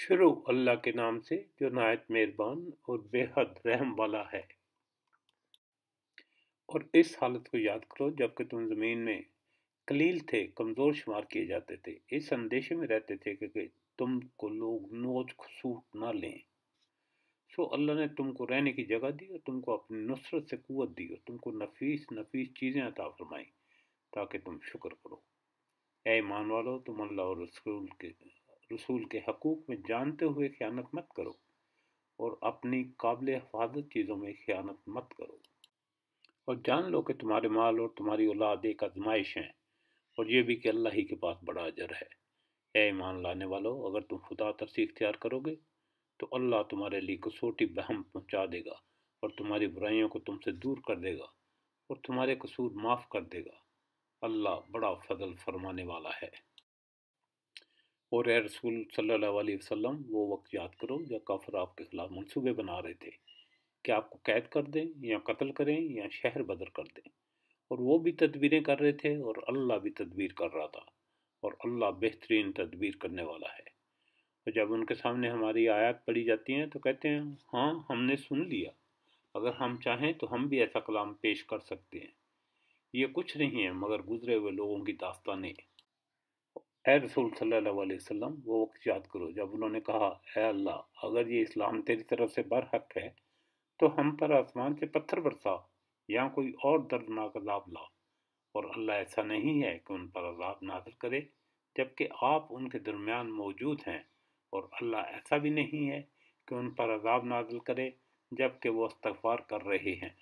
شروع اللہ کے نام سے جو نہایت مہربان اور بے حد رحم والا ہے۔ اور اس حالت کو یاد کرو جب کہ تم زمین میں قلیل تھے، کمزور شمار کیے جاتے تھے، اس اندیشے میں رہتے تھے کہ تم کو لوگ نوچ کھسوٹ نہ لیں۔ سو اللہ نے تم کو رہنے کی جگہ دی اور تم کو اپنی نصرت سے قوت دی اور تم کو نفیس چیزیں عطا فرمائیں تاکہ تم شکر کرو۔ اے ایمان والو، تم اللہ اور رسول کے حقوق میں جانتے ہوئے خیانت مت کرو اور اپنی قابل حفاظت چیزوں میں خیانت مت کرو، اور جان لو کہ تمہارے مال اور تمہاری اولاد ایک آزمائش ہیں، اور یہ بھی کہ اللہ ہی کے پاس بڑا اجر ہے۔ اے ایمان لانے والو، اگر تم خدا ترسی اختیار کرو گے تو اللہ تمہارے لیے کسوٹی بہم پہنچا دے گا اور تمہاری برائیوں کو تم سے دور کر دے گا اور تمہارے قصور معاف کر دے گا۔ اللہ بڑا فضل فرمانے والا ہے۔ اور اے رسول صلی اللہ علیہ وسلم، وہ وقت یاد کرو جب کافر آپ کے خلاف منصوبے بنا رہے تھے کہ آپ کو قید کر دیں یا قتل کریں یا شہر بدر کر دیں، اور وہ بھی تدبیریں کر رہے تھے اور اللہ بھی تدبیر کر رہا تھا، اور اللہ بہترین تدبیر کرنے والا ہے۔ اور جب ان کے سامنے ہماری آیات پڑھی جاتی ہیں تو کہتے ہیں ہاں ہم نے سن لیا، اگر ہم چاہیں تو ہم بھی ایسا کلام پیش کر سکتے ہیں، یہ کچھ نہیں ہے مگر گزرے ہوئے لوگوں کی داستانیں۔ اے رسول صلی اللہ علیہ وسلم، وہ وقت یاد کرو جب انہوں نے کہا اے اللہ، اگر یہ اسلام تیری طرف سے برحق ہے تو ہم پر آسمان سے پتھر برسا یا کوئی اور دردناک عذاب لا، اور اللہ ایسا نہیں ہے کہ ان پر عذاب نازل کرے جبکہ آپ ان کے درمیان موجود ہیں، اور اللہ ایسا بھی نہیں ہے کہ ان پر عذاب نازل کرے جبکہ وہ استغفار کر رہے ہیں۔